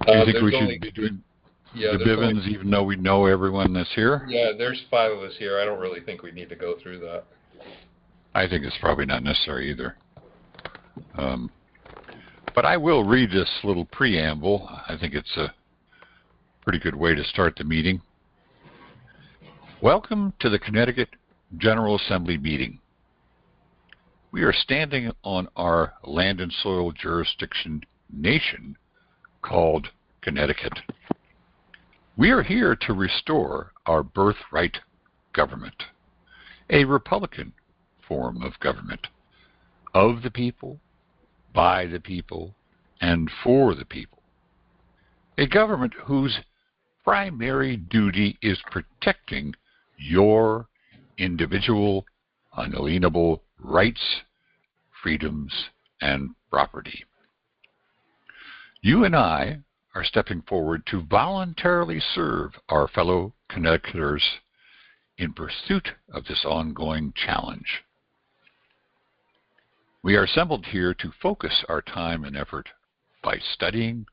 Do you think we should be doing the Bivens even though we know everyone that's here? Yeah, there's 5 of us here. I don't really think we need to go through that. I think it's probably not necessary either. But I will read this little preamble. I think it's a pretty good way to start the meeting. Welcome to the Connecticut General Assembly meeting. We are standing on our land and soil jurisdiction nation called Connecticut. We are here to restore our birthright government, a Republican form of government, of the people, by the people, and for the people. A government whose primary duty is protecting your individual, unalienable rights, freedoms, and property. You and I are stepping forward to voluntarily serve our fellow Connecticuters in pursuit of this ongoing challenge. We are assembled here to focus our time and effort by studying,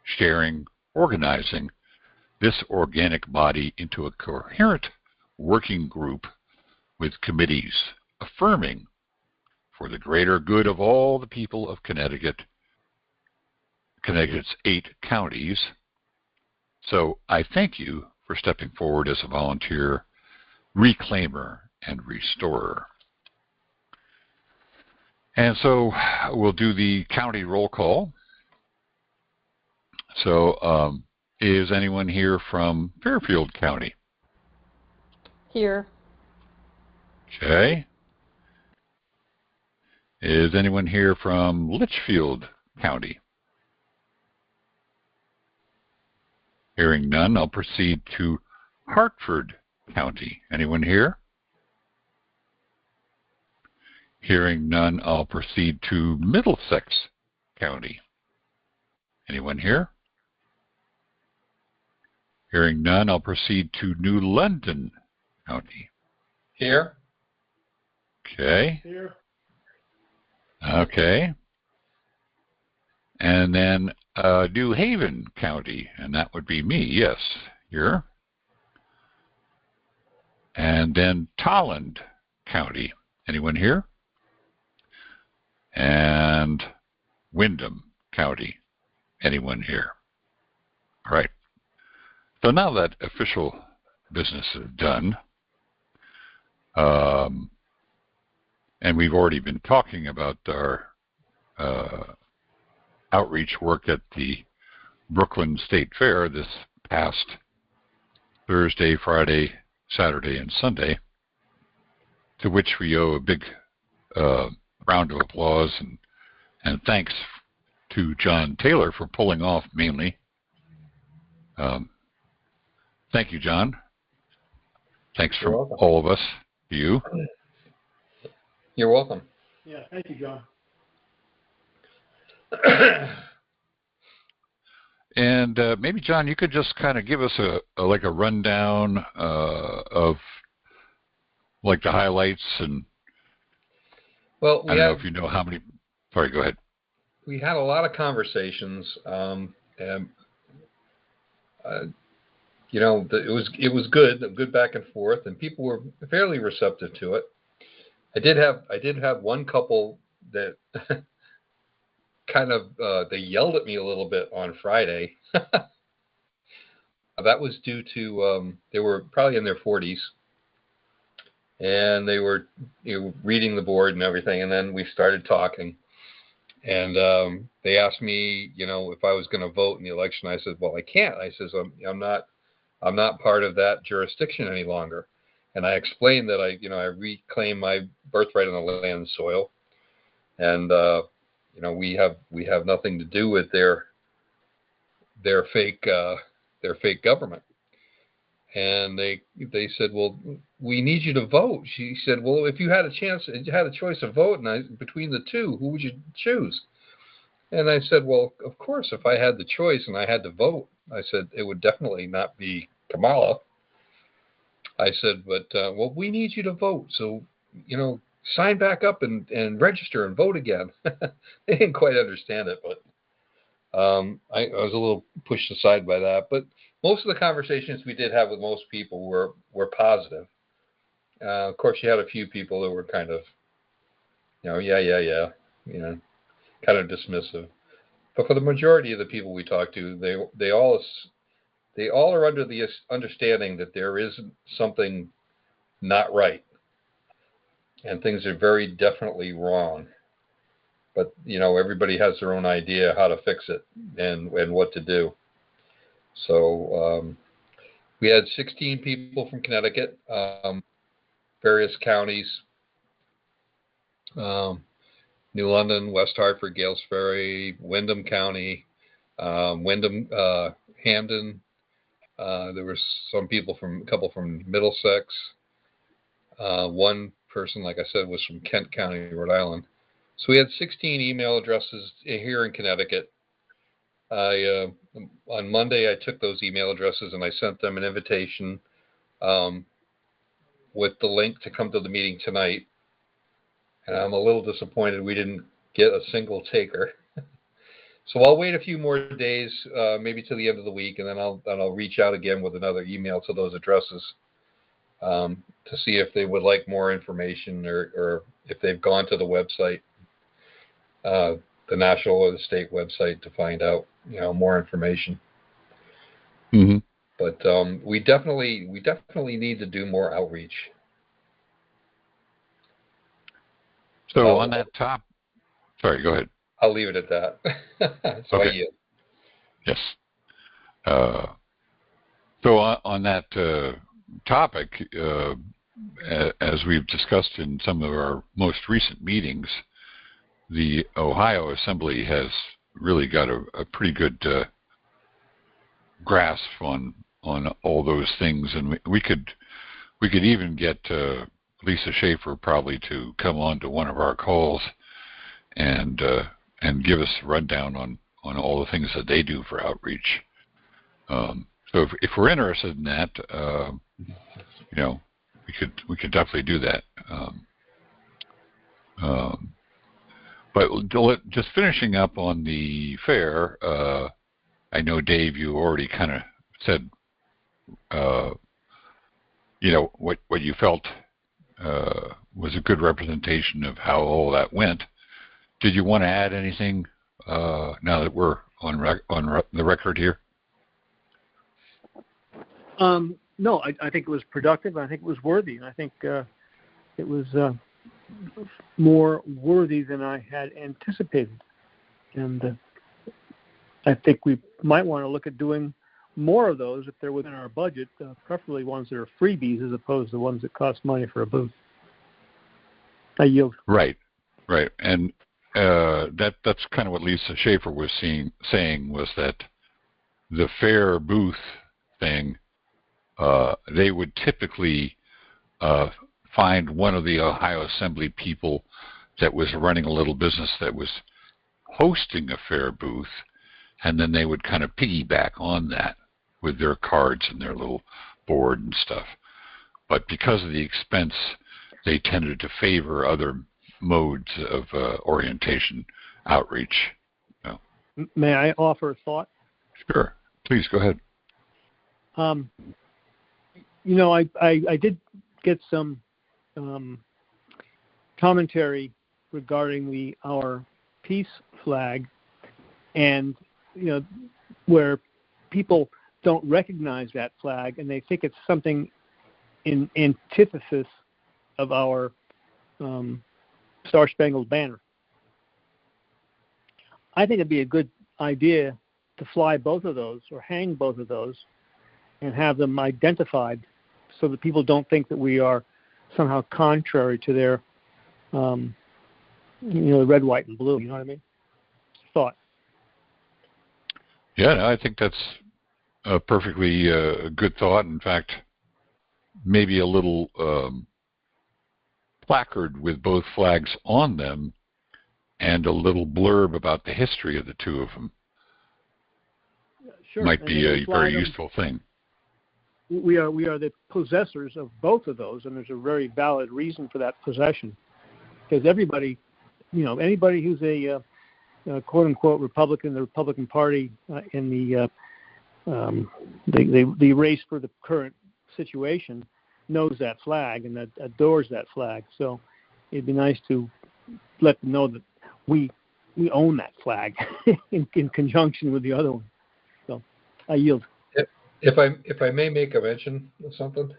sharing, organizing this organic body into a coherent working group with committees affirming for the greater good of all the people of Connecticut's 8 counties. So I thank you for stepping forward as a volunteer reclaimer and restorer. And so we'll do the county roll call. So is anyone here from Fairfield County? Here. Okay. Is anyone here from Litchfield County? Hearing none, I'll proceed to Hartford County. Anyone here? Hearing none, I'll proceed to Middlesex County. Anyone here? Hearing none, I'll proceed to New London County. Here. Okay. Here. Okay. And then New Haven County, and that would be me, yes, here. And then Tolland County. Anyone here? And Windham County. Anyone here? All right. So now that official business is done, and we've already been talking about our outreach work at the Brooklyn State Fair this past Thursday, Friday, Saturday, and Sunday, to which we owe a big round of applause and thanks to John Taylor for pulling off mainly. Thank you, John. Thanks from all of us to you. You're welcome. Yeah, thank you, John. And maybe, John, you could just kind of give us a rundown of like the highlights and. Well, I don't know if you know how many. Sorry, go ahead. We had a lot of conversations, and it was good back and forth, and people were fairly receptive to it. I did have one couple that kind of they yelled at me a little bit on Friday. That was due to they were probably in their 40s, and they were reading the board and everything, and then we started talking, and they asked me if I was going to vote in the election. I said, well, I can't. I says I'm not part of that jurisdiction any longer. And I explained that I reclaim my birthright on the land and soil, and we have nothing to do with their fake government. And they said, well, we need you to vote. She said, well, if you had a choice of vote between the two, who would you choose? And I said, well, of course, if I had the choice and I had to vote, I said it would definitely not be Kamala. I said, but well, we need you to vote. So, sign back up and register and vote again. They didn't quite understand it, but I was a little pushed aside by that, but most of the conversations we did have with most people were positive. Of course, you had a few people that were kind of, yeah, kind of dismissive. But for the majority of the people we talked to, they all are under the understanding that there is something not right, and things are very definitely wrong. But everybody has their own idea how to fix it and what to do. So we had 16 people from Connecticut, various counties, New London, West Hartford, Gales Ferry, Wyndham County, Wyndham, Hampden. There were a couple from Middlesex. One person, like I said, was from Kent County, Rhode Island. So we had 16 email addresses here in Connecticut. On Monday, I took those email addresses and I sent them an invitation with the link to come to the meeting tonight. And I'm a little disappointed we didn't get a single taker. So I'll wait a few more days, maybe to the end of the week, and then I'll reach out again with another email to those addresses to see if they would like more information or if they've gone to the website, the national or the state website, to find out more information. Mm-hmm. But we definitely need to do more outreach. So on that top, sorry, go ahead. I'll leave it at that. So okay. I yield. Yes. So on that topic, as we've discussed in some of our most recent meetings, the Ohio Assembly has really got a pretty good grasp on all those things, and we could even get Lisa Schaefer probably to come on to one of our calls and give us a rundown on all the things that they do for outreach. So if we're interested in that, we could definitely do that. But just finishing up on the fair, I know, Dave, you already kind of said, what you felt was a good representation of how all that went. Did you want to add anything now that we're on the record here? No, I think it was productive. I think it was worthy. And I think it was more worthy than I had anticipated. And I think we might want to look at doing more of those if they're within our budget, preferably ones that are freebies as opposed to ones that cost money for a booth. I yield. Right. And that's kind of what Lisa Schaefer was saying was that the fair booth thing, they would typically find one of the Ohio Assembly people that was running a little business that was hosting a fair booth, and then they would kind of piggyback on that with their cards and their little board and stuff. But because of the expense, they tended to favor other modes of orientation outreach. May I offer a thought? Sure. Please go ahead. I did get some commentary regarding our peace flag, and where people don't recognize that flag and they think it's something in antithesis of our Star-Spangled Banner. I think it'd be a good idea to fly both of those or hang both of those and have them identified so that people don't think that we are somehow contrary to their, red, white, and blue. You know what I mean? Thought. Yeah, no, I think that's a perfectly good thought. In fact, maybe a little placard with both flags on them and a little blurb about the history of the two of them. Sure. Might be a very useful thing. We are the possessors of both of those, and there's a very valid reason for that possession. Because everybody, anybody who's a quote unquote Republican, the Republican Party in the race for the current situation knows that flag and that adores that flag. So it'd be nice to let them know that we own that flag in conjunction with the other one. So I yield. If I may make a mention of something.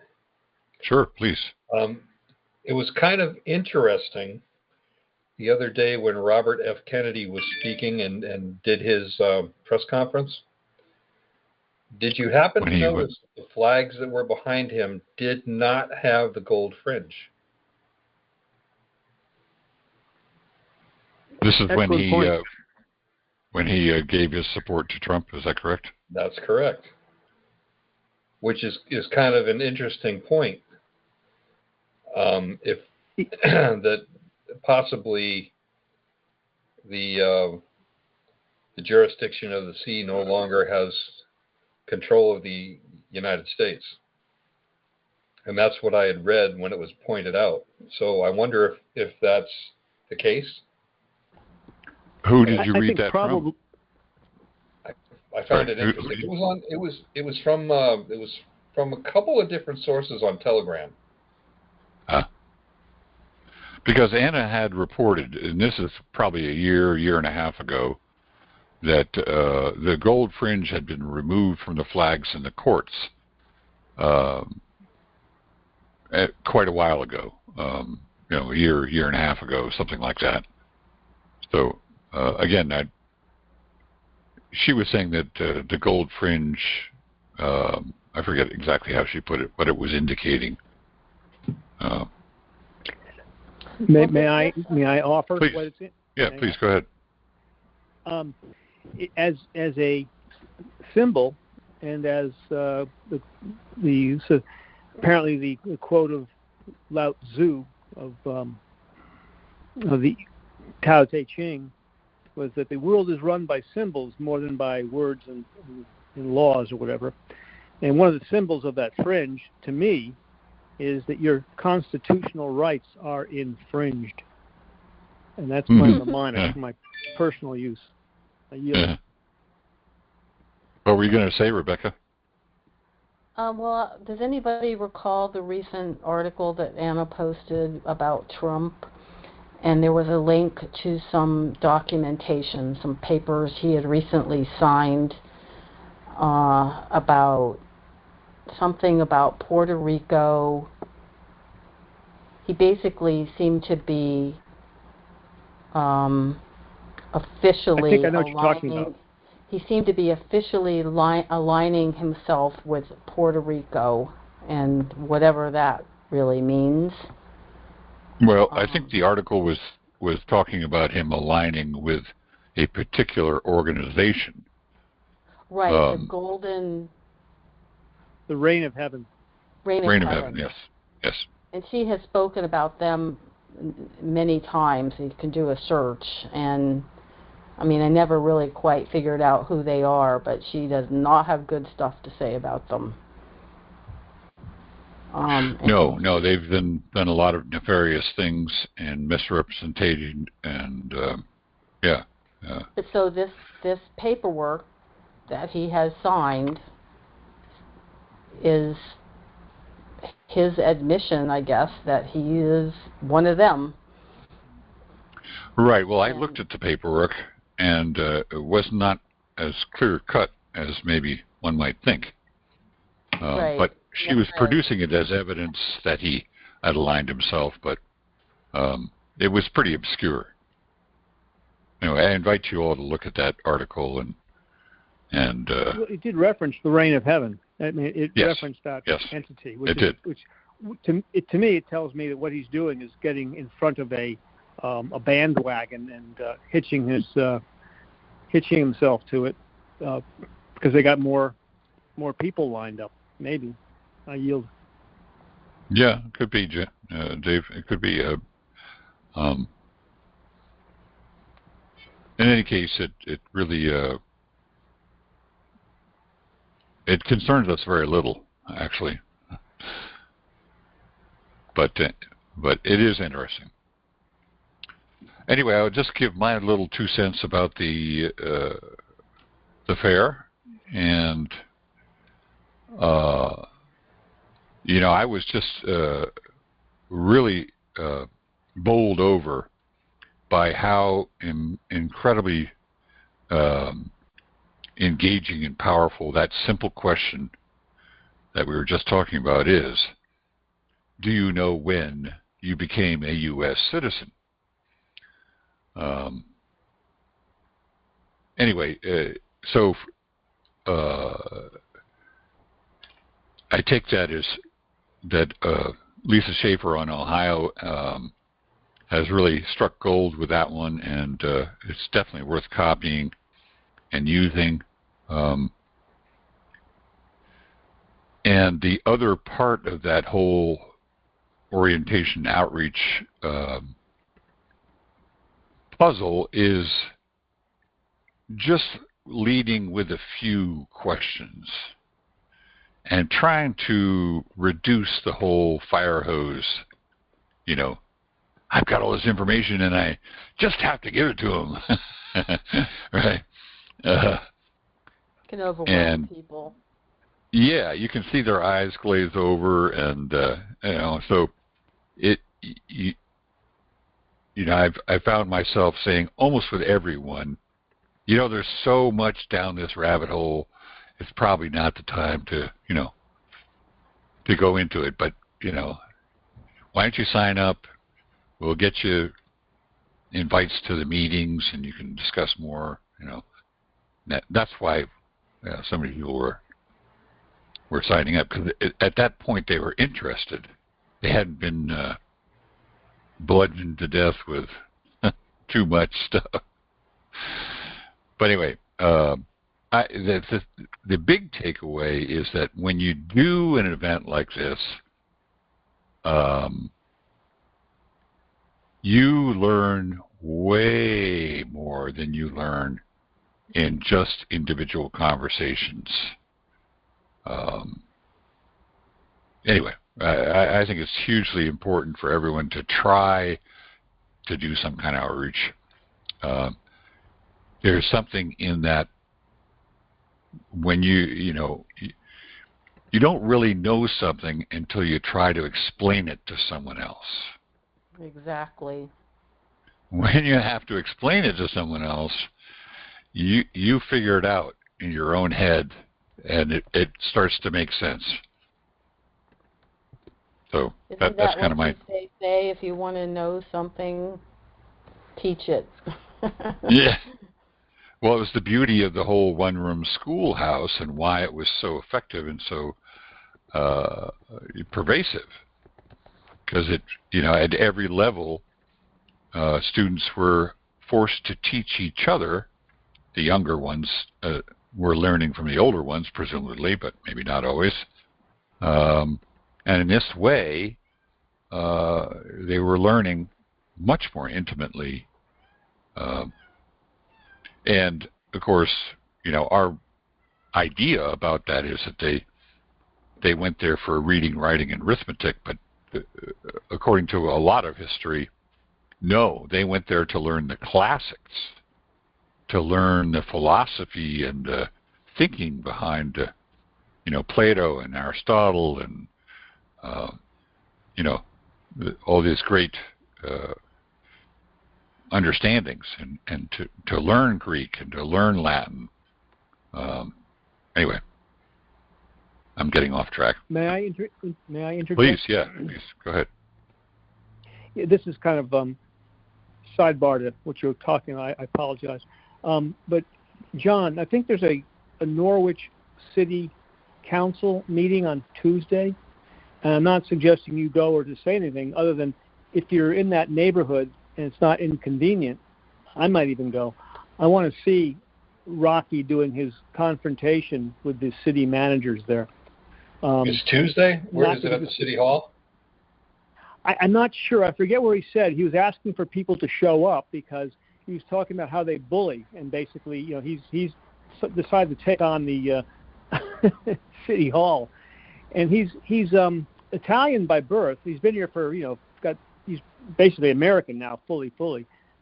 Sure, please. It was kind of interesting the other day when Robert F. Kennedy was speaking and did his press conference. Did you happen to notice the flags that were behind him did not have the gold fringe? This is when he gave his support to Trump. Is that correct? That's correct. Which is kind of an interesting point. If that possibly the jurisdiction of the sea no longer has control of the United States. And that's what I had read when it was pointed out. So I wonder if that's the case. Who did you read that from? I found it interesting. It was from a couple of different sources on Telegram. Because Anna had reported, and this is probably a year and a half ago, that the gold fringe had been removed from the flags in the courts quite a while ago, a year and a half ago, something like that. So, again, she was saying that the gold fringe, I forget exactly how she put it, but it was indicating. May I offer please. what it's in? Yeah, please go ahead. As a symbol, and as apparently the quote of Lao Tzu of the Tao Te Ching was that the world is run by symbols more than by words and laws or whatever. And one of the symbols of that fringe, to me, is that your constitutional rights are infringed. And that's kind of a minor for my personal use. Yeah. What were you going to say, Rebecca? Well, does anybody recall the recent article that Anna posted about Trump? And there was a link to some documentation, some papers he had recently signed about something about Puerto Rico. He basically seemed to be officially I think I know what you're talking about. He seemed to be officially aligning himself with Puerto Rico and whatever that really means. Well, I think the article was talking about him aligning with a particular organization. Right, the Reign of Heaven. Reign of Heaven, yes. And she has spoken about them many times. You can do a search, and I mean, I never really quite figured out who they are, but she does not have good stuff to say about them. No, they've done a lot of nefarious things and misrepresentation, and So this paperwork that he has signed is his admission, I guess, that he is one of them. Right. Well, I looked at the paperwork, and it was not as clear-cut as maybe one might think. Right. But she was producing it as evidence that he had aligned himself, but it was pretty obscure. Anyway, I invite you all to look at that article and well, it did reference the Reign of Heaven. I mean, it referenced that entity. Which to me, it tells me that what he's doing is getting in front of a bandwagon and hitching himself to it because they got more people lined up. Maybe. I yield. Yeah, it could be, Dave. It could be. In any case, it really it concerns us very little, actually. But it is interesting. Anyway, I'll just give my little 2 cents about the fair, and I was just really bowled over by how incredibly engaging and powerful that simple question that we were just talking about is. Do you know when you became a U.S. citizen? Anyway, so I take that as that Lisa Schaefer on Ohio has really struck gold with that one, and it's definitely worth copying and using. And the other part of that whole orientation outreach puzzle is just leading with a few questions and trying to reduce the whole fire hose. I've got all this information and I just have to give it to them. Right? Can overwhelm people. Yeah, you can see their eyes glaze over, and so I found myself saying almost with everyone, there's so much down this rabbit hole. It's probably not the time to go into it, but why don't you sign up? We'll get you invites to the meetings, and you can discuss more. That's why so many people were signing up, because at that point they were interested. They hadn't been bludgeoned to death with too much stuff. But anyway, the big takeaway is that when you do an event like this, you learn way more than you learn in just individual conversations. Anyway, I think it's hugely important for everyone to try to do some kind of outreach. There's something in that when you don't really know something until you try to explain it to someone else. Exactly. When you have to explain it to someone else, you figure it out in your own head, and it starts to make sense. So that's kind of my. They say if you want to know something, teach it. Yeah. Well, it was the beauty of the whole one-room schoolhouse and why it was so effective and so pervasive. Because at every level, students were forced to teach each other. The younger ones were learning from the older ones, presumably, but maybe not always. And in this way, they were learning much more intimately. And, of course, our idea about that is that they went there for reading, writing, and arithmetic, but according to a lot of history, no, they went there to learn the classics, to learn the philosophy and thinking behind, Plato and Aristotle and, all these great understandings, and to learn Greek and to learn Latin. Anyway, I'm getting off track. May I interject? Please, yeah, please go ahead. Yeah, this is kind of sidebar to what you're talking. I apologize, but John, I think there's a Norwich City Council meeting on Tuesday, and I'm not suggesting you go or to say anything other than if you're in that neighborhood and it's not inconvenient, I might even go. I want to see Rocky doing his confrontation with the city managers there. It's Tuesday? Where is it, at the City Hall? I'm not sure. I forget where he said. He was asking for people to show up because he was talking about how they bully, and basically, he's decided to take on the City Hall. And he's Italian by birth. He's been here for, he's basically American now, fully.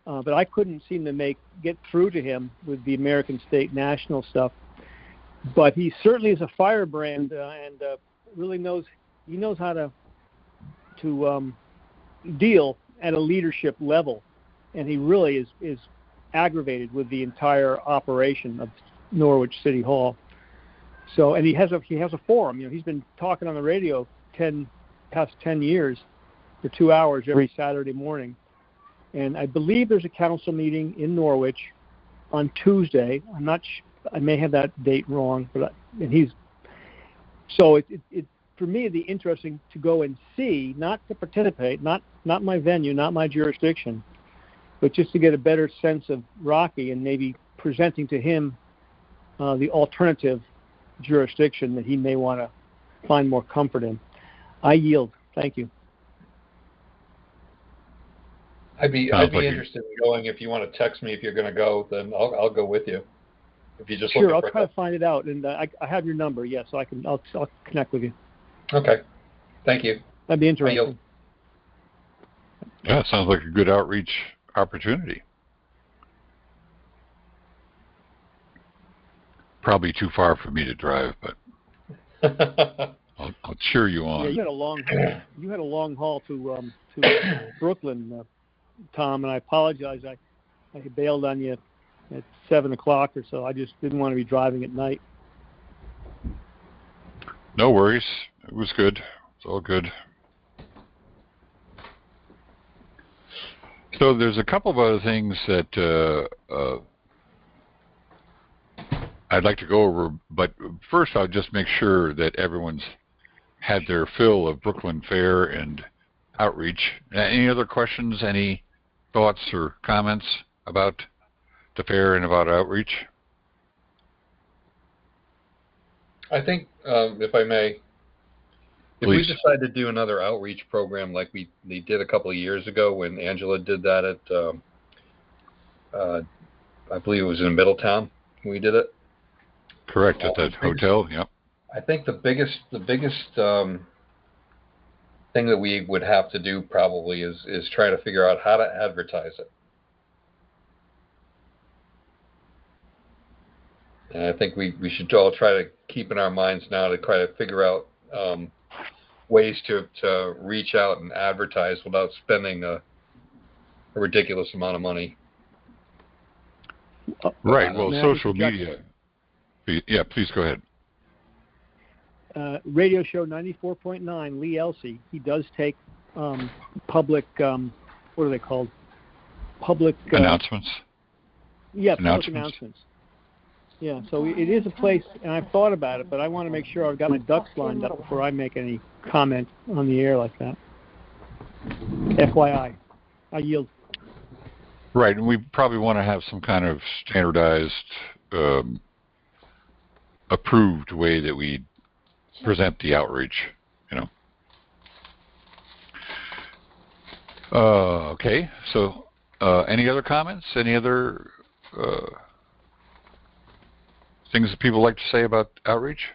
but I couldn't seem to get through to him with the American State National stuff. But he certainly is a firebrand and really knows how to deal at a leadership level, and he really is aggravated with the entire operation of Norwich City Hall. So, and he has a forum. He's been talking on the radio past 10 years for 2 hours every Saturday morning. And I believe there's a council meeting in Norwich on Tuesday. I'm not. I may have that date wrong, but so for me it'd be interesting to go and see, not to participate, not my venue, not my jurisdiction, but just to get a better sense of Rocky and maybe presenting to him the alternative jurisdiction that he may want to find more comfort in. I yield. Thank you. I'd be interested in going. If you want to text me if you're going to go, then I'll go with you. If you just sure, I'll try to find it out, and I have your number. Yes, so I'll connect with you. Okay, thank you. That'd be interesting. Yeah, it sounds like a good outreach opportunity. Probably too far for me to drive, but I'll cheer you on. Yeah, you had a long haul to Brooklyn, Tom, and I apologize. I bailed on you at 7 o'clock or so. I just didn't want to be driving at night. No worries. It was good. It's all good. So there's a couple of other things that I'd like to go over, but first I'll just make sure that everyone's had their fill of Brooklyn Fair and outreach. Any other questions, any thoughts or comments about the fair and about outreach? I think, if I may, if Please. we decide to do another outreach program like we did a couple of years ago when Angela did that at, I believe it was in Middletown when we did it. Correct, at that hotel, yep. I think the biggest thing that we would have to do probably is try to figure out how to advertise it. And I think we should all try to keep in our minds now to try to figure out ways to reach out and advertise without spending a ridiculous amount of money. Right, well, social media. Yeah, please go ahead. Radio show 94.9, Lee Elsey, he does take public, what are they called? Public... announcements? Yeah, public announcements. Yeah, so it is a place, and I've thought about it, but I want to make sure I've got my ducks lined up before I make any comment on the air like that. FYI. I yield. Right, and we probably want to have some kind of standardized, approved way that we present the outreach, Okay, so any other comments? Any other things that people like to say about outreach?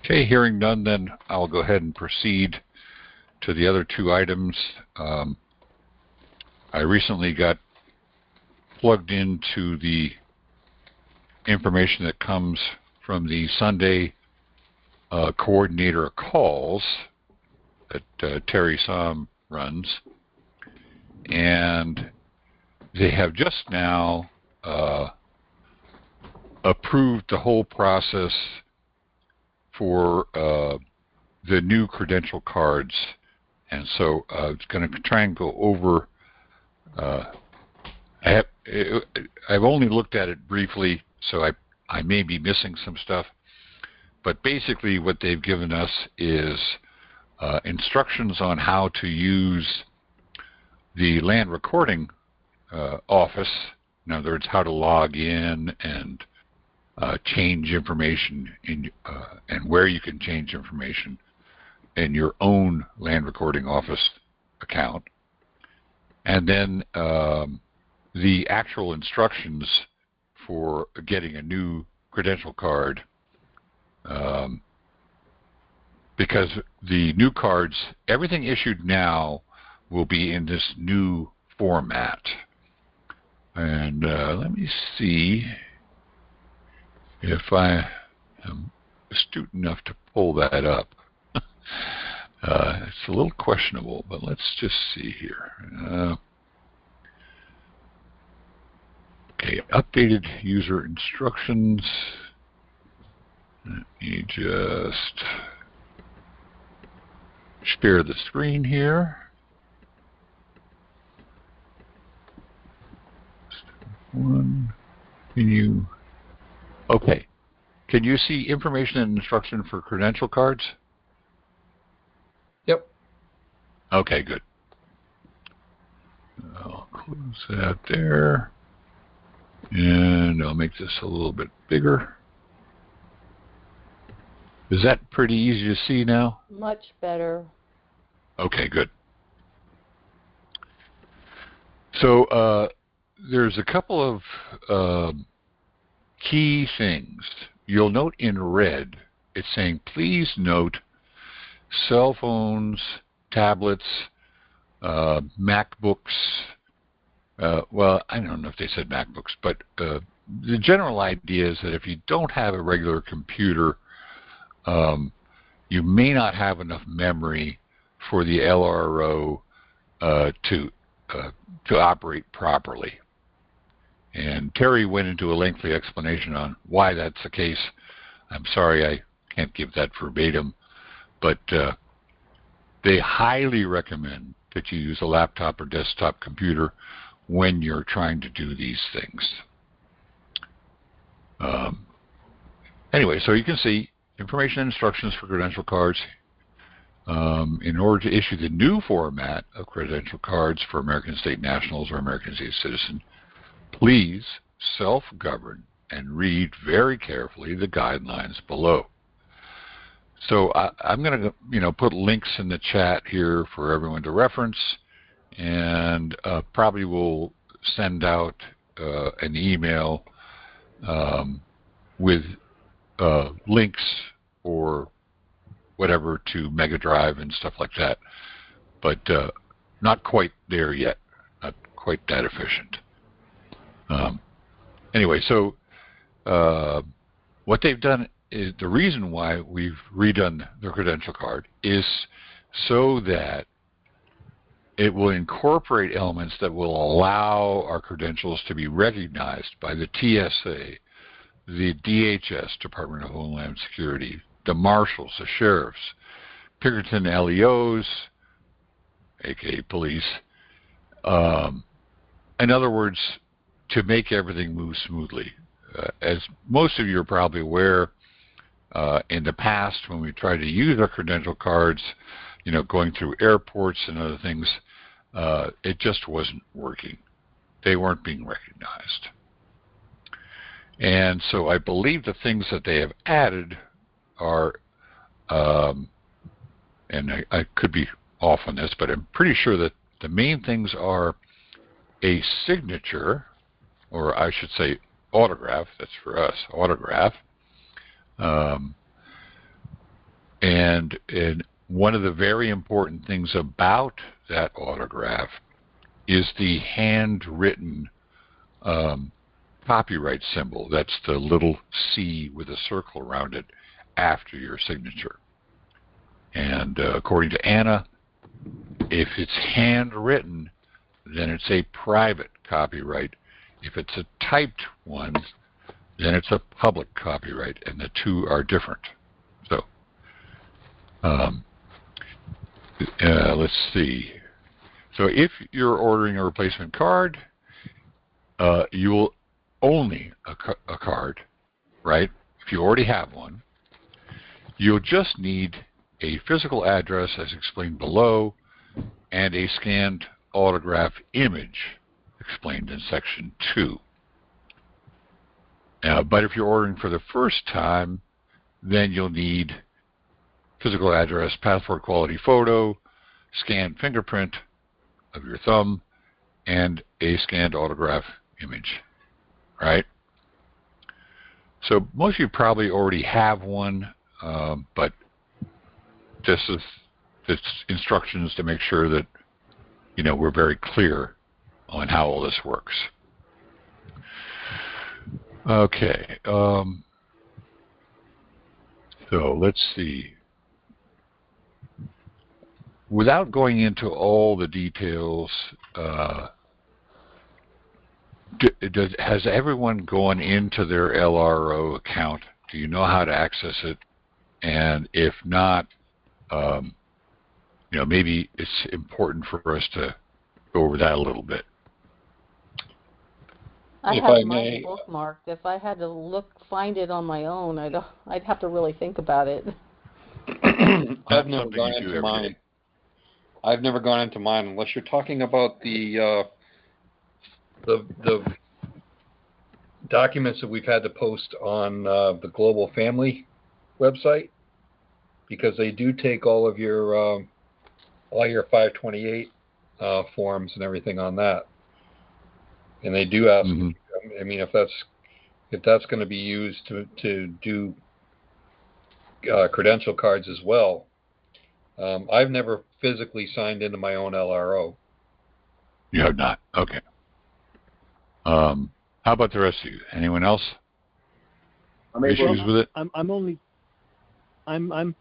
Okay, hearing none, then I'll go ahead and proceed to the other two items. I recently got plugged into the information that comes from the Sunday coordinator calls that Terry Somm runs, and they have just now approved the whole process for the new credential cards, and so it's going to try and go over. I've only looked at it briefly, so I may be missing some stuff, but basically what they've given us is instructions on how to use the land recording office. In other words, how to log in and change information and where you can change information in your own land recording office account, and then the actual instructions for getting a new credential card because the new cards, everything issued now will be in this new format. And let me see if I am astute enough to pull that up. It's a little questionable, but let's just see here. Okay, updated user instructions. Let me just share the screen here. One, can you? Okay, can you see information and instruction for credential cards? Yep. Okay, good. I'll close that there, and I'll make this a little bit bigger. Is that pretty easy to see now? Much better. Okay, good. So there's a couple of key things. You'll note in red, it's saying, please note cell phones, tablets, MacBooks. Well, I don't know if they said MacBooks, but the general idea is that if you don't have a regular computer, you may not have enough memory for the LRO to operate properly. And Terry went into a lengthy explanation on why that's the case. I'm sorry I can't give that verbatim, but they highly recommend that you use a laptop or desktop computer when you're trying to do these things. Anyway, so you can see information and instructions for credential cards. In order to issue the new format of credential cards for American state nationals or American state citizens, please self-govern and read very carefully the guidelines below. So I'm going to put links in the chat here for everyone to reference, and probably will send out an email with links or whatever to Mega Drive and stuff like that, but not quite there yet, not quite that efficient. Anyway, so what they've done is, the reason why we've redone the credential card is so that it will incorporate elements that will allow our credentials to be recognized by the TSA, the DHS, Department of Homeland Security, the marshals, the sheriffs, Pinkerton LEOs, aka police. In other words, to make everything move smoothly. As most of you are probably aware, in the past when we tried to use our credential cards, going through airports and other things, it just wasn't working. They weren't being recognized. And so I believe the things that they have added are, and I could be off on this, but I'm pretty sure that the main things are a signature, or I should say autograph, that's for us, autograph. And one of the very important things about that autograph is the handwritten copyright symbol. That's the little C with a circle around it after your signature. And according to Anna, if it's handwritten, then it's a private copyright. If it's a typed one, then it's a public copyright, and the two are different. So, let's see. So if you're ordering a replacement card, you will only a card, right? If you already have one, you'll just need a physical address as explained below and a scanned autograph image explained in section 2. But if you're ordering for the first time, then you'll need physical address, passport quality photo, scanned fingerprint of your thumb, and a scanned autograph image, right? So most of you probably already have one, but just as it's instructions to make sure that, we're very clear on how all this works. Okay. So let's see. Without going into all the details, has everyone gone into their LRO account? Do you know how to access it? And if not, maybe it's important for us to go over that a little bit. I have mine bookmarked. If I had to find it on my own, I'd have to really think about it. I've never gone into mine. I've never gone into mine unless you're talking about the documents that we've had to post on the Global Family website, because they do take all your 528 forms and everything on that, and they do ask. Mm-hmm. I mean, if that's going to be used to do credential cards as well. I've never physically signed into my own LRO. You have not? Okay. How about the rest of you? Anyone else? Issues with it? I'm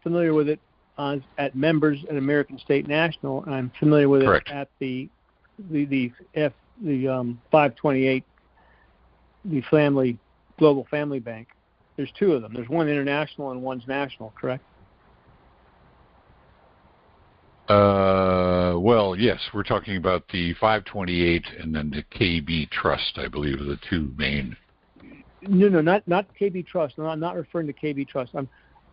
familiar with it at members at American State National, and I'm familiar with Correct. it at the 528, the Global Family Bank. There's two of them. There's one international and one's national, correct? Well, yes, we're talking about the 528 and then the KB Trust, I believe, are the two main. No, not KB Trust. No, I'm not referring to KB Trust.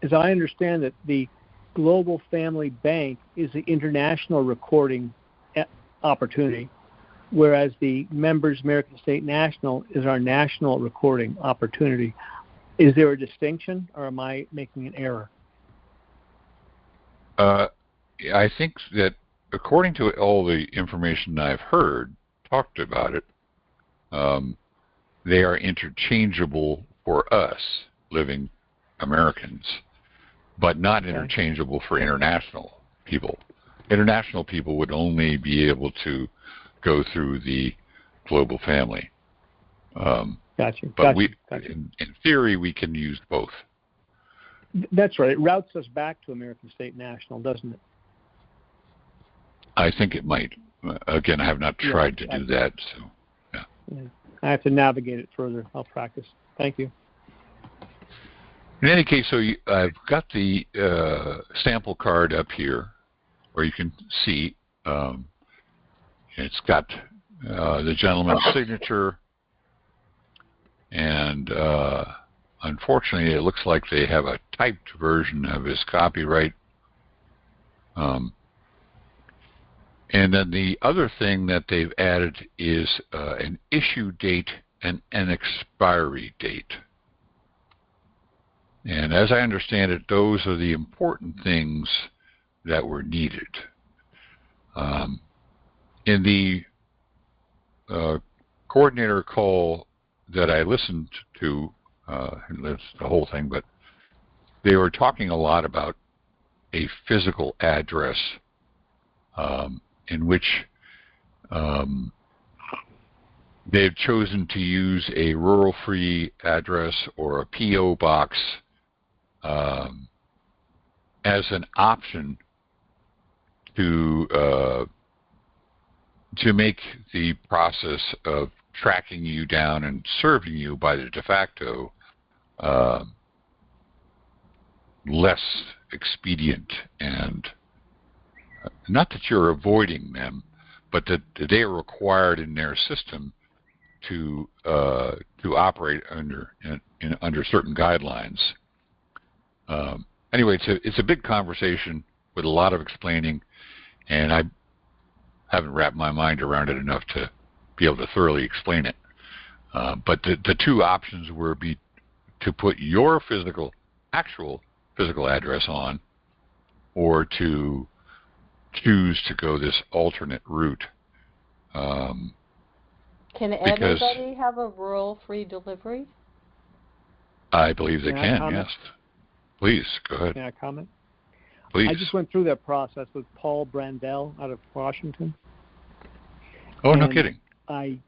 As I understand it, the Global Family Bank is the international recording opportunity, whereas the members American State National is our national recording opportunity. Is there a distinction, or am I making an error? I think that according to all the information I've heard talked about it, they are interchangeable for us living Americans, but not interchangeable for international people. International people would only be able to go through the Global Family. Gotcha. But in theory, we can use both. That's right. It routes us back to American State National, doesn't it? I think it might. Again, I have not tried to do that. So, yeah. I have to navigate it further. I'll practice. Thank you. In any case, I've got the sample card up here, where you can see it's got the gentleman's signature, and unfortunately, it looks like they have a typed version of his copyright. And then the other thing that they've added is an issue date and an expiry date. And as I understand it, those are the important things that were needed. In the coordinator call that I listened to, and that's the whole thing, but they were talking a lot about a physical address in which they've chosen to use a rural-free address or a P.O. box as an option to make the process of tracking you down and serving you by the de facto less expedient, and not that you're avoiding them, but that they are required in their system to operate under certain guidelines. Anyway, it's a big conversation with a lot of explaining, and I haven't wrapped my mind around it enough to be able to thoroughly explain it. But the two options were to put your actual physical address on, or to choose to go this alternate route. Can anybody have a rural-free delivery? I believe they can, yes. Please, go ahead. Can I comment? Please. I just went through that process with Paul Brandell out of Washington. Oh, no And kidding. I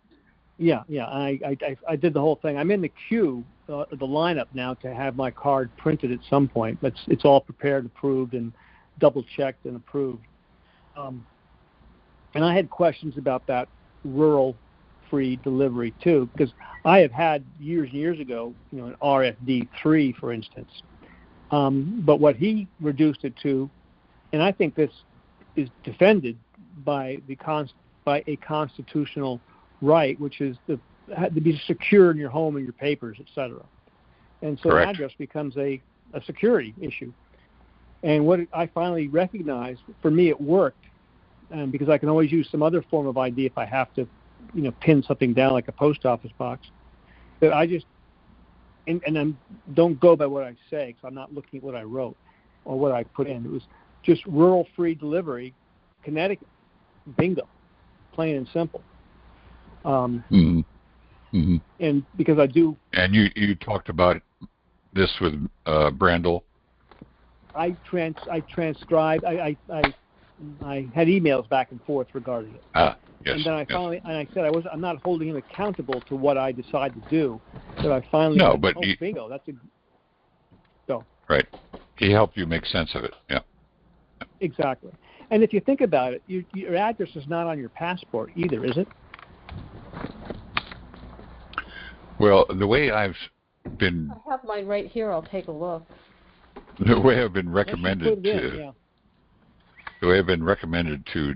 did the whole thing. I'm in the queue, the lineup now to have my card printed at some point. It's all prepared, approved, and double checked and approved. And I had questions about that rural free delivery too, because I have had years and years ago, an RFD3, for instance. But what he reduced it to, and I think this is defended by a constitutional right, which is to be secure in your home and your papers, etc. And so Correct. an address becomes a security issue. And what I finally recognized, for me it worked, because I can always use some other form of ID if I have to, pin something down like a post office box, that I just, and don't go by what I say, because I'm not looking at what I wrote or what I put in. It was just rural free delivery, Connecticut, bingo, plain and simple. And because I do. And you talked about this with Brandel. I transcribed. I had emails back and forth regarding it. Yes. And then I finally, and I said I'm not holding him accountable to what I decide to do. But I finally said, bingo, that's a go. Right. He helped you make sense of it. Yeah. Exactly. And if you think about it, your address is not on your passport either, is it? Well, the way I've been. I have mine right here. I'll take a look. The way I've been recommended to. The way I've been recommended to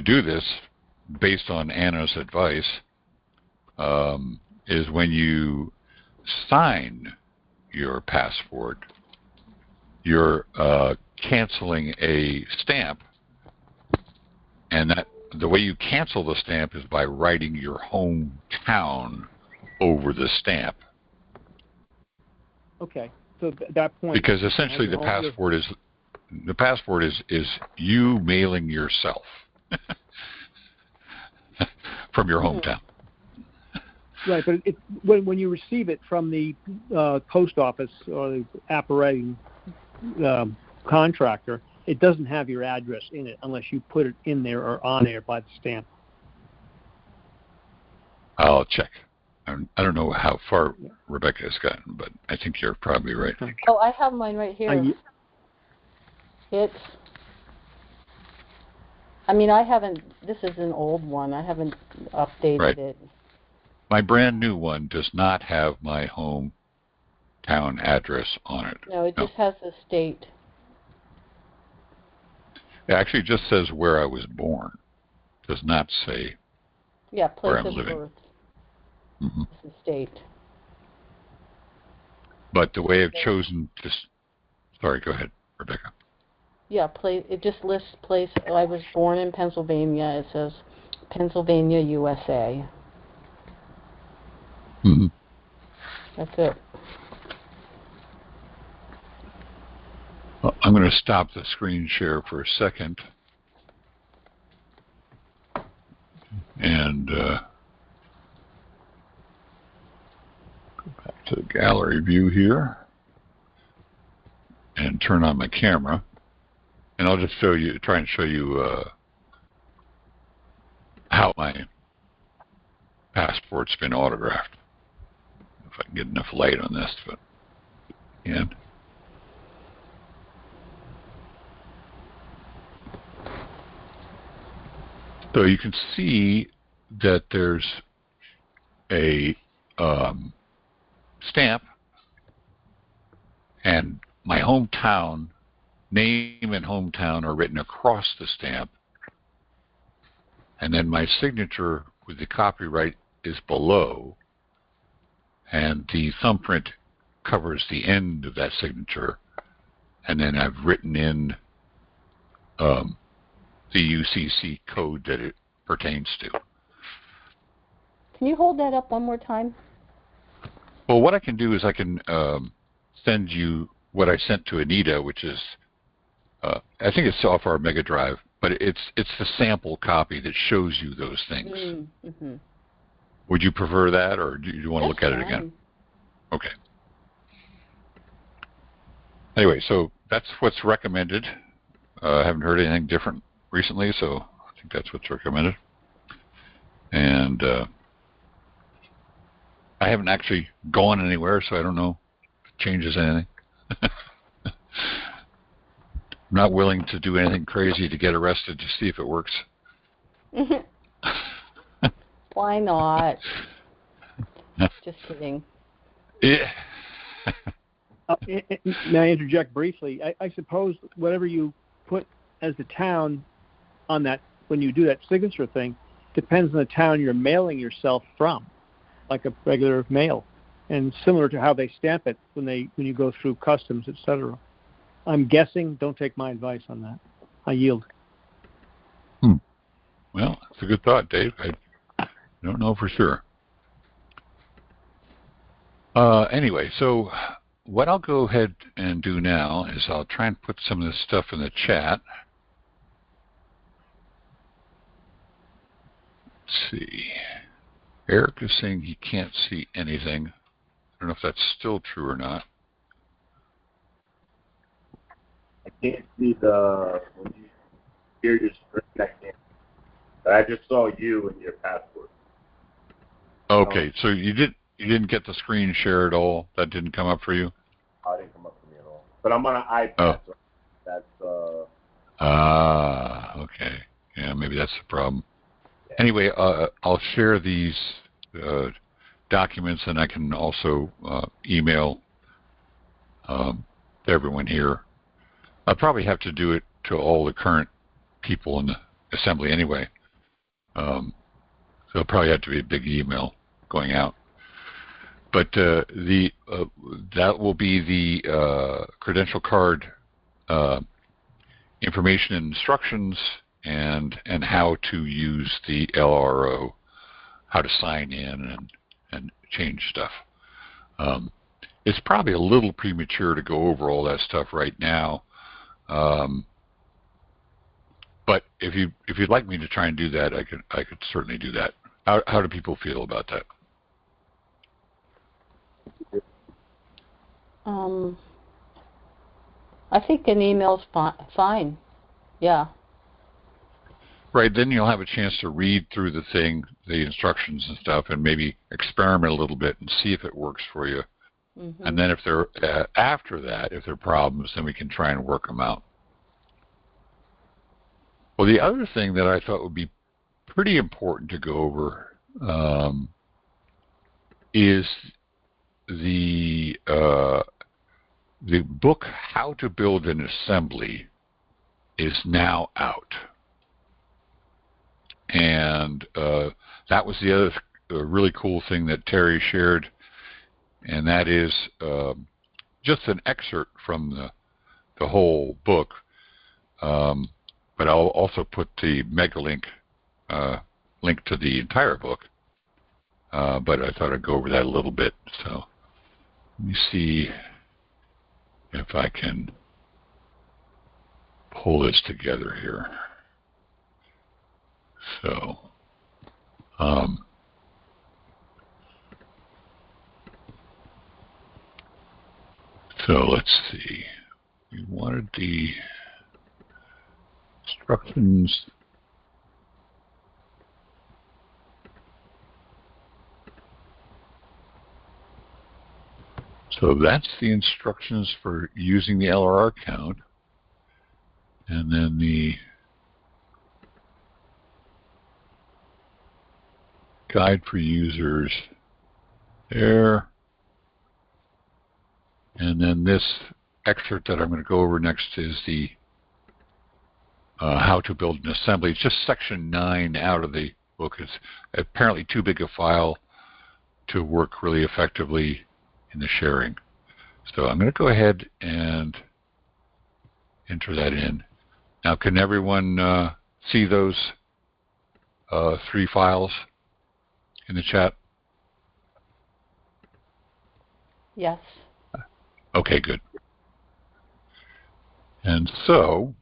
do this, based on Anna's advice, is when you sign your passport, you're canceling a stamp, and that the way you cancel the stamp is by writing your hometown over the stamp. Okay, so that point. Because essentially the passport is you mailing yourself from your hometown. Right, but when you receive it from the post office or the operating contractor, it doesn't have your address in it unless you put it in there or on there by the stamp. I'll check. I don't know how far Rebecca has gotten, but I think you're probably right. Oh, I have mine right here. This is an old one. I haven't updated it. My brand new one does not have my hometown address on it. No, it just has the state. It actually just says where I was born. It does not say place where I'm of living. birth. Mm-hmm. It's the state. But the way I've chosen to... Sorry, go ahead, Rebecca. Yeah, it just lists place. I was born in Pennsylvania. It says Pennsylvania, USA. Mm-hmm. That's it. Well, I'm going to stop the screen share for a second. And go back to the gallery view here. And turn on my camera. And I'll just try and show you how my passport's been autographed. If I can get enough light on this, but and so you can see that there's a stamp, and my hometown name and hometown are written across the stamp, and then my signature with the copyright is below, and the thumbprint covers the end of that signature, and then I've written in the UCC code that it pertains to. Can you hold that up one more time? Well, what I can do is I can send you what I sent to Anita, which is I think it's off our Mega Drive, but it's the sample copy that shows you those things. Mm-hmm. Would you prefer that, or do you want to look at it again? Okay. Anyway, so that's what's recommended. I haven't heard anything different recently, so I think that's what's recommended. And I haven't actually gone anywhere, so I don't know if it changes anything. I'm not willing to do anything crazy to get arrested to see if it works. Why not? Just kidding. Yeah. May I interject briefly? I suppose whatever you put as the town on that, when you do that signature thing, depends on the town you're mailing yourself from, like a regular mail, and similar to how they stamp it when you go through customs, etc. I'm guessing. Don't take my advice on that. I yield. Well, it's a good thought, Dave. I don't know for sure. Anyway, so what I'll go ahead and do now is I'll try and put some of this stuff in the chat. Let's see. Eric is saying he can't see anything. I don't know if that's still true or not. I can't see when you hear your screen, I can't. But I just saw you and your password. Okay, so you didn't get the screen share at all? That didn't come up for you? Oh, it didn't come up for me at all. But I'm on an iPad, so that's okay. Yeah, maybe that's the problem. Yeah. Anyway, I'll share these documents, and I can also email everyone here. I'll probably have to do it to all the current people in the assembly anyway. So it'll probably have to be a big email going out. But that will be the credential card information and instructions, and how to use the LRO, how to sign in and change stuff. It's probably a little premature to go over all that stuff right now. But if you'd like me to try and do that, I could certainly do that. How do people feel about that? I think an email's fine. Yeah. Right, then you'll have a chance to read through the thing, the instructions and stuff, and maybe experiment a little bit and see if it works for you. Mm-hmm. And then if there after that, if there are problems, then we can try and work them out. Well, the other thing that I thought would be pretty important to go over is the book How to Build an Assembly is now out. And that was the other really cool thing that Terry shared, and that is just an excerpt from the whole book. But I'll also put the megalink link to the entire book. But I thought I'd go over that a little bit. So let me see if I can pull this together here. So, let's see. We wanted the instructions. So that's the instructions for using the LRR count. And then the guide for users there. And then this excerpt that I'm going to go over next is the how to build an assembly. It's just section 9 out of the book. It's apparently too big a file to work really effectively in the sharing. So I'm going to go ahead and enter that in. Now, can everyone see those 3 files in the chat? Yes. Okay, good. And so,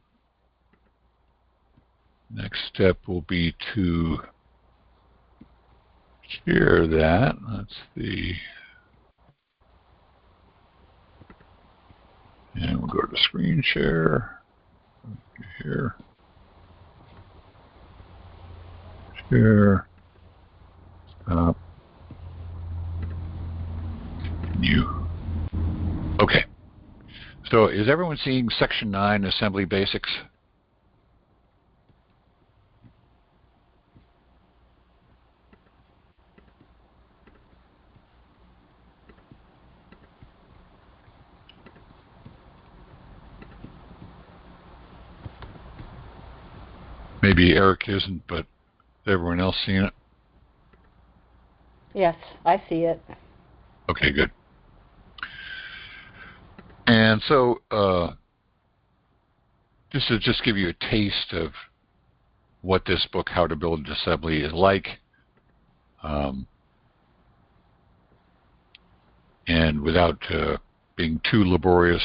next step will be to share that. Let's see. And we'll go to screen share. Here. Share. Stop. New. Okay. So is everyone seeing Section 9 Assembly Basics? Maybe Eric isn't, but is everyone else seeing it? Yes, I see it. Okay, good. And so this will just give you a taste of what this book, How to Build an Assembly, is like. And without being too laborious,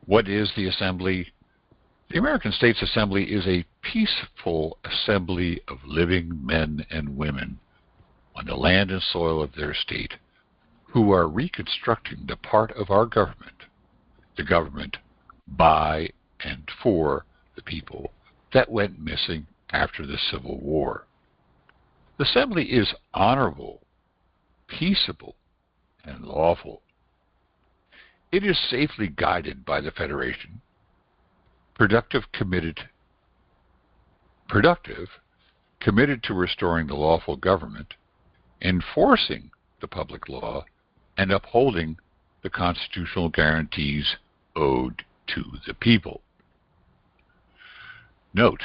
what is the Assembly? The American States Assembly is a peaceful assembly of living men and women on the land and soil of their state who are reconstructing the part of our government, the government by and for the people, that went missing after the Civil War. The Assembly is honorable, peaceable, and lawful. It is safely guided by the Federation, productive, committed to restoring the lawful government, enforcing the public law, and upholding the constitutional guarantees owed to the people. Note,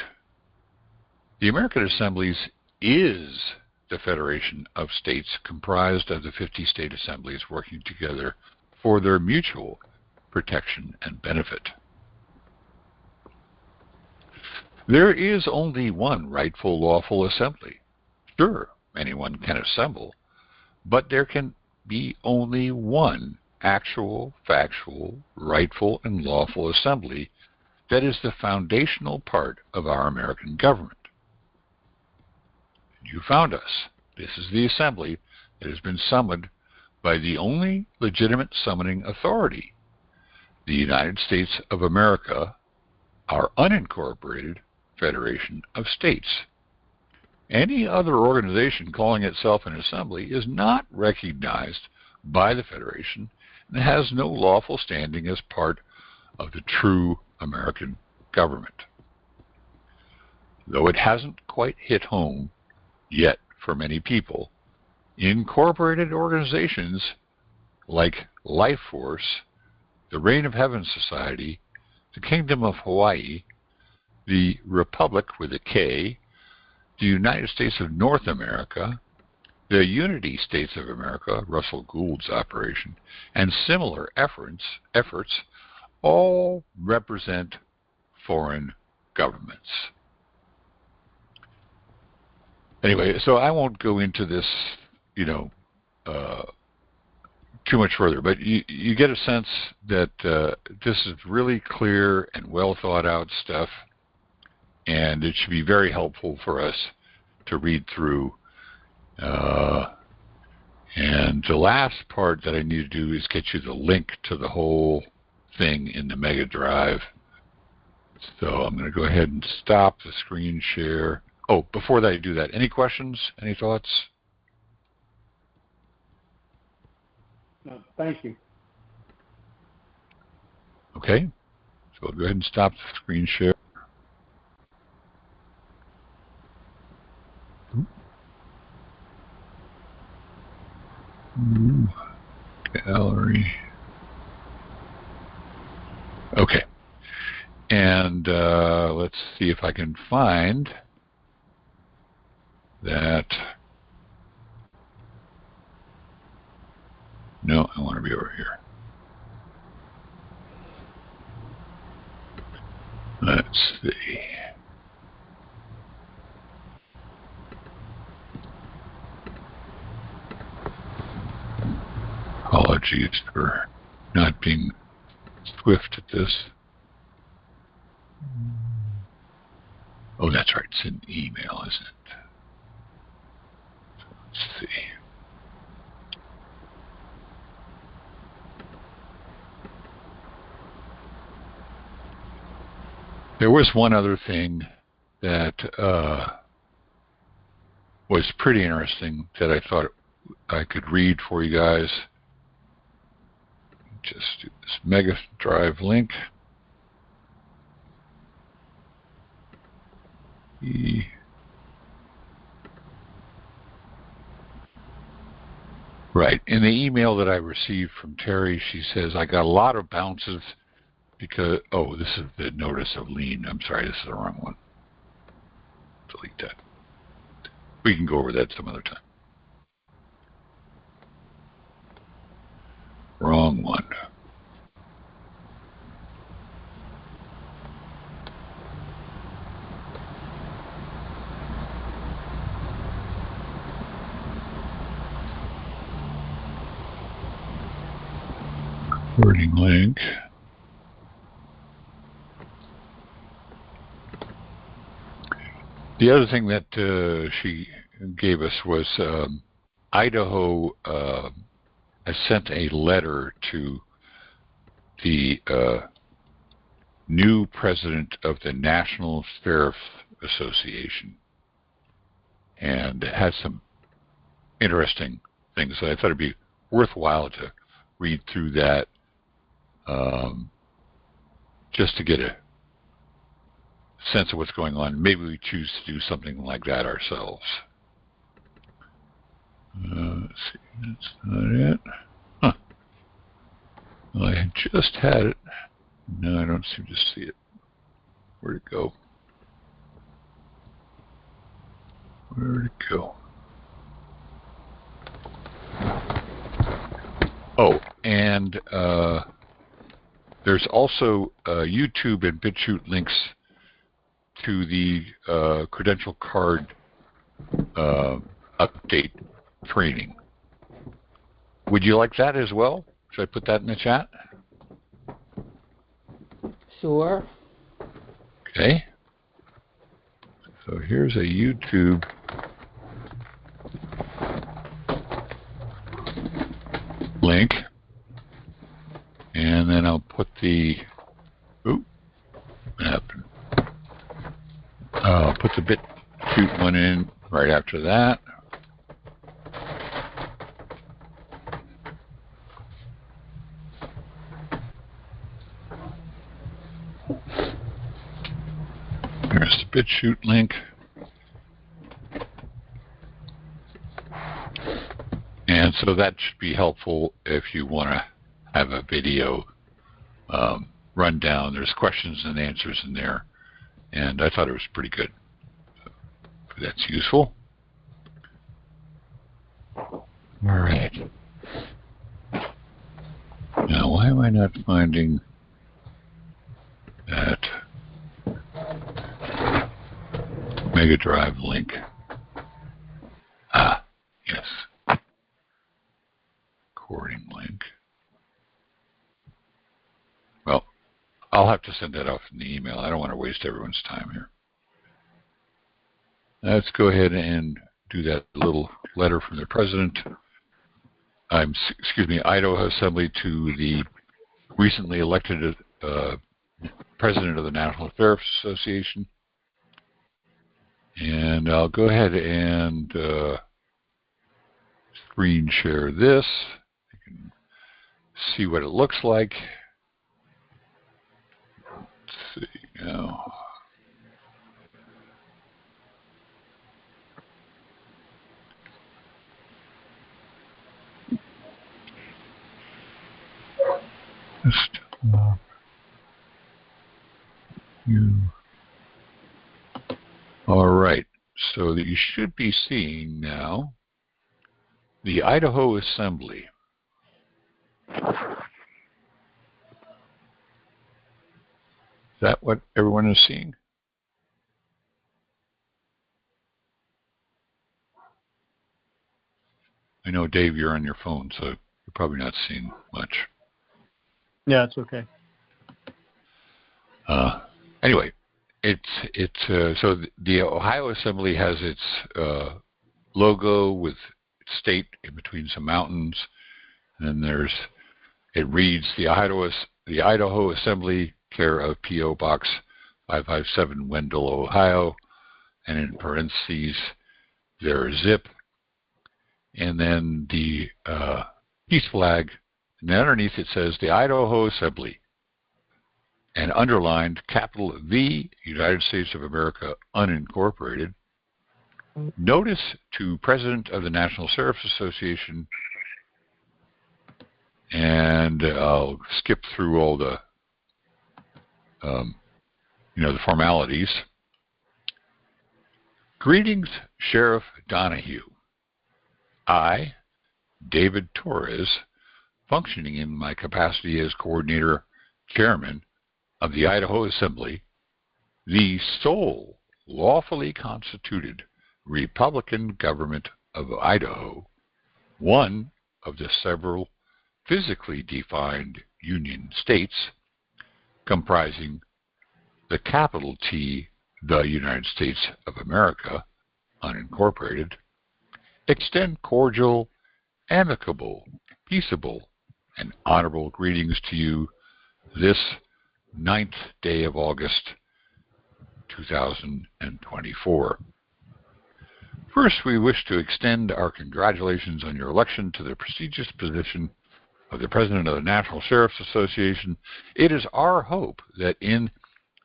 the American Assemblies is the federation of states comprised of the 50 state assemblies working together for their mutual protection and benefit. There is only one rightful, lawful assembly. Sure, anyone can assemble, but there can be only one actual, factual, rightful, and lawful assembly that is the foundational part of our American government. You found us. This is the assembly that has been summoned by the only legitimate summoning authority, the United States of America, our unincorporated Federation of States. Any other organization calling itself an assembly is not recognized by the Federation and has no lawful standing as part of the true American government. Though it hasn't quite hit home yet for many people, incorporated organizations like Life Force, the Reign of Heaven Society, the Kingdom of Hawaii, the Republic with a K, the United States of North America, the Unity States of America, Russell Gould's operation, and similar efforts all represent foreign governments. Anyway, so I won't go into this, too much further, but you get a sense that this is really clear and well thought out stuff, and it should be very helpful for us to read through. And the last part that I need to do is get you the link to the whole thing in the Mega Drive. So I'm going to go ahead and stop the screen share. Oh, before that I do that, any questions? Any thoughts? No, thank you. Okay. So I'll go ahead and stop the screen share. Gallery. Okay. And let's see if I can find that. No, I want to be over here. Let's see. Apologies for not being swift at this. Oh, that's right. It's an email, isn't it? Let's see. There was one other thing that was pretty interesting that I thought I could read for you guys. Just do this Mega Drive link. Right. In the email that I received from Terry, she says, I got a lot of bounces because, oh, this is the notice of lien. I'm sorry, this is the wrong one. Delete that. We can go over that some other time. Wrong one. Recording link. The other thing that she gave us was Idaho has sent a letter to the new president of the National Sheriff Association, and it has some interesting things. So I thought it'd be worthwhile to read through that just to get a sense of what's going on. Maybe we choose to do something like that ourselves. Let's see, that's not it. Huh. Well, I just had it. No, I don't seem to see it. Where'd it go? Where'd it go? Oh, and there's also YouTube and BitChute links to the credential card update training. Would you like that as well? Should I put that in the chat? Sure. Okay. So here's a YouTube link, and then I'll put the what happened? I'll put the BitChute one in right after that. There's the BitChute link. And so that should be helpful if you want to have a video rundown. There's questions and answers in there, and I thought it was pretty good. So that's useful. All right. Now, why am I not finding that Mega Drive link? Ah, yes. Recording link. Well, I'll have to send that off in the email. I don't want to waste everyone's time here. Let's go ahead and do that little letter from the president. Idaho Assembly to the recently elected president of the National Sheriff Association. And I'll go ahead and screen share this. You can see what it looks like. Let's see now. Just all right, so that you should be seeing now the Idaho Assembly. Is that what everyone is seeing? I know, Dave, you're on your phone, so you're probably not seeing much. Yeah, it's okay. Anyway, so the Ohio Assembly has its logo with state in between some mountains, and then it reads the Idaho Assembly, care of P.O. Box 557 Wendell, Ohio, and in parentheses, their zip, and then the peace flag, and then underneath it says the Idaho Assembly, and underlined capital V, United States of America, unincorporated. Notice to President of the National Sheriff's Association, and I'll skip through all the, the formalities. Greetings, Sheriff Donahue. I, David Torres, functioning in my capacity as coordinator chairman of the Idaho Assembly, the sole lawfully constituted Republican government of Idaho, one of the several physically defined Union states comprising the capital T, the United States of America, unincorporated, extend cordial, amicable, peaceable, and honorable greetings to you this 9th day of August, 2024. First, we wish to extend our congratulations on your election to the prestigious position of the President of the National Sheriff's Association. It is our hope that in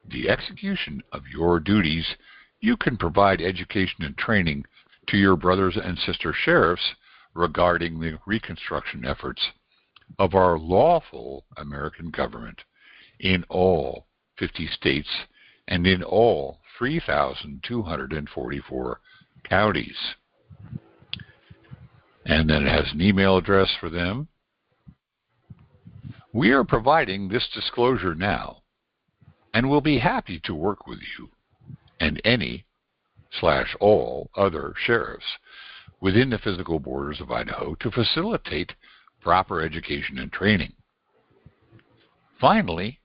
the execution of your duties, you can provide education and training to your brothers and sister sheriffs regarding the reconstruction efforts of our lawful American government in all 50 states and in all 3,244 counties. And then it has an email address for them. We are providing this disclosure now and will be happy to work with you and any/all other sheriffs within the physical borders of Idaho to facilitate proper education and training. Finally,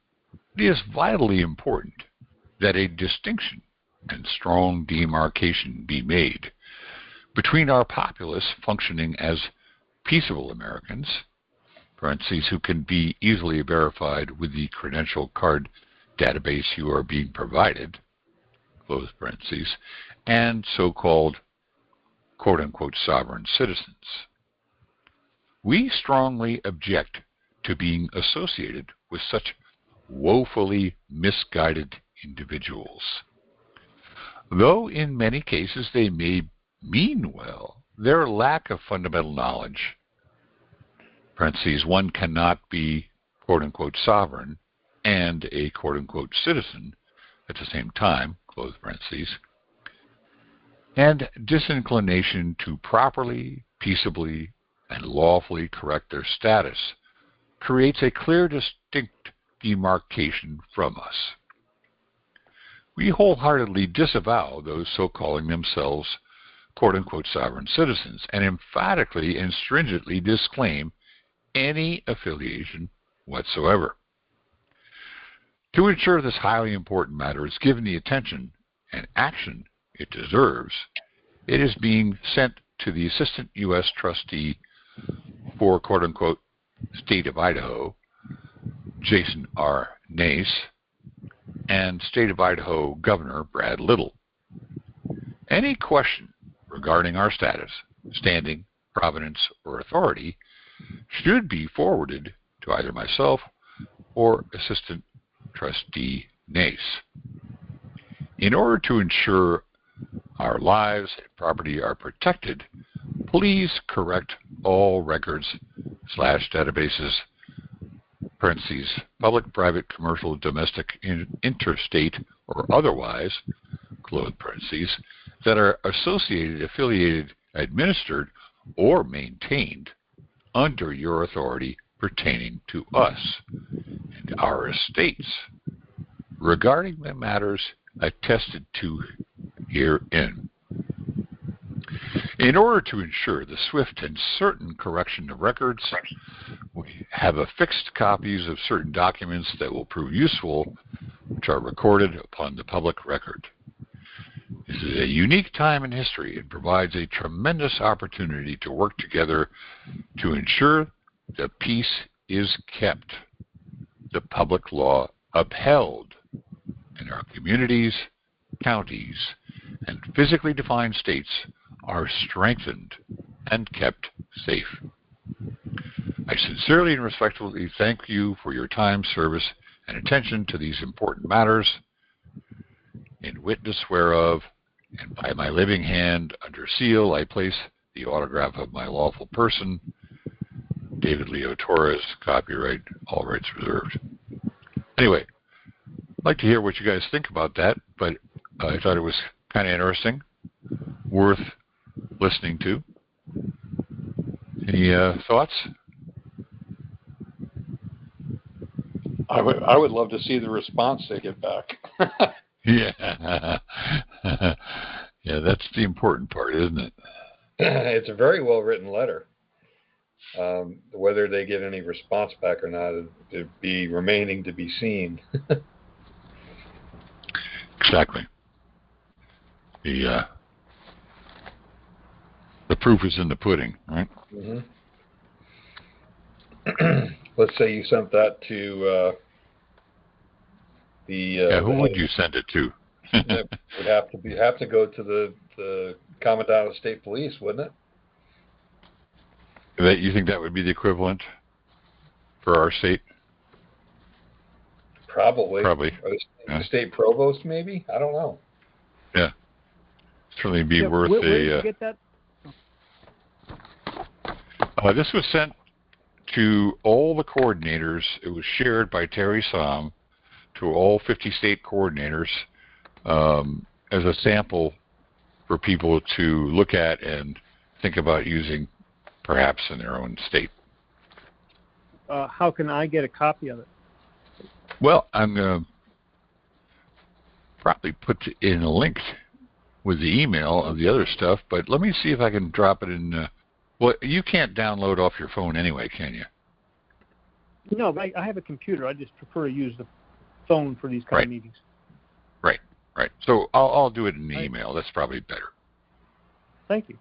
it is vitally important that a distinction and strong demarcation be made between our populace functioning as peaceable Americans, parentheses, who can be easily verified with the credential card database you are being provided, close parentheses, and so-called quote-unquote sovereign citizens. We strongly object to being associated with such woefully misguided individuals. Though in many cases they may mean well, their lack of fundamental knowledge, parentheses, one cannot be quote-unquote sovereign and a quote-unquote citizen at the same time, close parentheses, and disinclination to properly, peaceably, and lawfully correct their status creates a clear, distinct demarcation from us. We wholeheartedly disavow those so-calling themselves quote-unquote sovereign citizens and emphatically and stringently disclaim any affiliation whatsoever. To ensure this highly important matter is given the attention and action it deserves, it is being sent to the Assistant U.S. Trustee for quote-unquote State of Idaho, Jason R. Nace, and State of Idaho Governor Brad Little. Any question regarding our status, standing, provenance, or authority should be forwarded to either myself or Assistant Trustee Nace. In order to ensure our lives and property are protected, please correct all records/databases, parentheses, public, private, commercial, domestic, interstate, or otherwise, close parentheses, that are associated, affiliated, administered, or maintained under your authority pertaining to us and our estates regarding the matters attested to herein. In order to ensure the swift and certain correction of records, we have affixed copies of certain documents that will prove useful, which are recorded upon the public record. This is a unique time in history and provides a tremendous opportunity to work together to ensure the peace is kept, the public law upheld, and and our communities, counties, and physically defined states are strengthened and kept safe. I sincerely and respectfully thank you for your time, service, and attention to these important matters. In witness whereof, and by my living hand under seal, I place the autograph of my lawful person, David Leo Torres, copyright, all rights reserved. Anyway, I'd like to hear what you guys think about that, but I thought it was kind of interesting, worth listening to. Any thoughts? I would love to see the response they get back. Yeah. Yeah, that's the important part, isn't it? It's a very well written letter. Whether they get any response back or not, it'd be remaining to be seen. Exactly. The proof is in the pudding, right? Mm-hmm. Let's say you sent that to who would you send it to? It would have to go to the Commandant of State Police, wouldn't it? That you think that would be the equivalent for our state? Probably. Or the state provost, maybe? I don't know. Yeah. Certainly be worth where did you get that? This was sent to all the coordinators. It was shared by Terry Som to all 50 state coordinators as a sample for people to look at and think about using perhaps in their own state. How can I get a copy of it? Well, I'm going to probably put in a link with the email of the other stuff, but let me see if I can drop it in. Well, you can't download off your phone anyway, can you? No, but I have a computer. I just prefer to use the phone for these kind of meetings. Right. So I'll do it in the email. That's probably better. Thank you.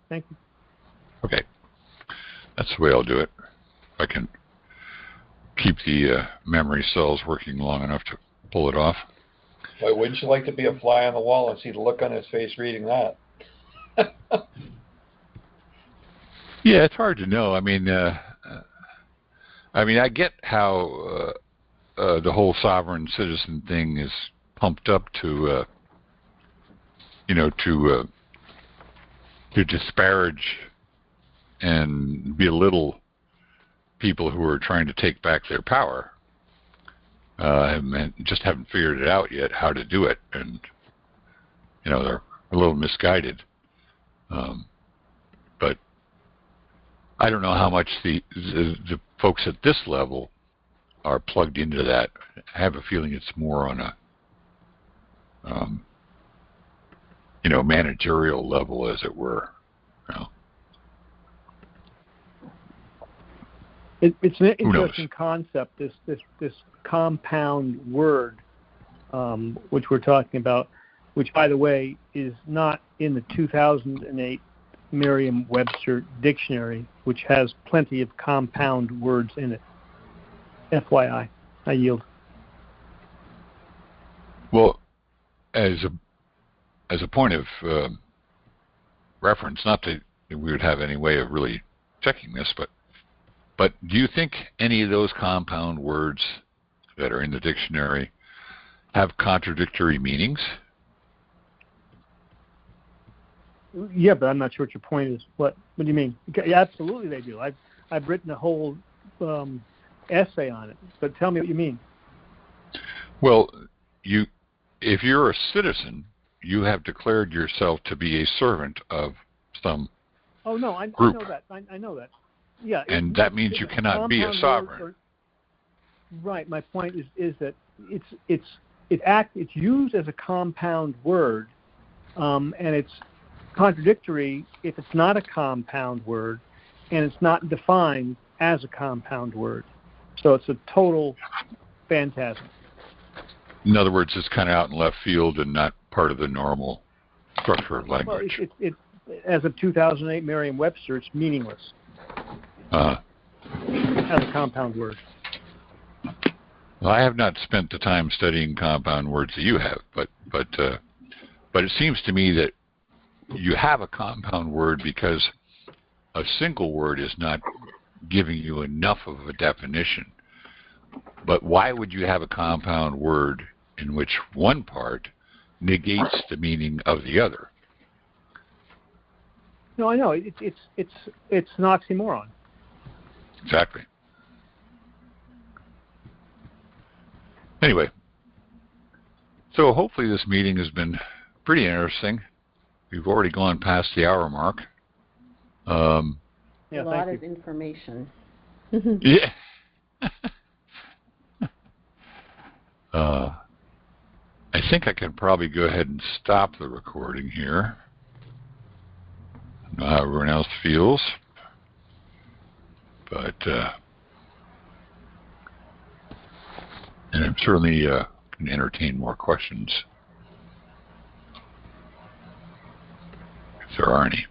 Okay. That's the way I'll do it. I can keep the memory cells working long enough to pull it off. Why, wouldn't you like to be a fly on the wall and see the look on his face reading that? Yeah, it's hard to know. I mean, I get how the whole sovereign citizen thing is pumped up to disparage and belittle people who are trying to take back their power and just haven't figured it out yet how to do it, and they're a little misguided. But I don't know how much the folks at this level are plugged into that. I have a feeling it's more on a managerial level, as it were. It's an interesting concept. This compound word, which we're talking about, which, by the way, is not in the 2008 Merriam-Webster dictionary, which has plenty of compound words in it. FYI, I yield. Well, as a point of reference, not that we would have any way of really checking this, but do you think any of those compound words that are in the dictionary have contradictory meanings? Yeah, but I'm not sure what your point is. What do you mean? Yeah, absolutely they do. I've written a whole essay on it, but tell me what you mean. Well, if you're a citizen, you have declared yourself to be a servant of some group. I know that. Yeah, and that means you cannot be a sovereign. Right. My point is that it's used as a compound word, and it's contradictory if it's not a compound word, and it's not defined as a compound word. So it's a total phantasm. In other words, it's kind of out in left field and not part of the normal structure of language. Well, it as of 2008 Merriam-Webster, it's meaningless as a compound word. Well, I have not spent the time studying compound words that you have, but it seems to me that you have a compound word because a single word is not giving you enough of a definition. But why would you have a compound word in which one part negates the meaning of the other? No, I know it's an oxymoron. Exactly. Anyway, so hopefully this meeting has been pretty interesting. We've already gone past the hour mark. Yeah, a lot of you. information. Yeah. I think I can probably go ahead and stop the recording here. I don't know how everyone else feels, but and I'm certainly can entertain more questions if there are any.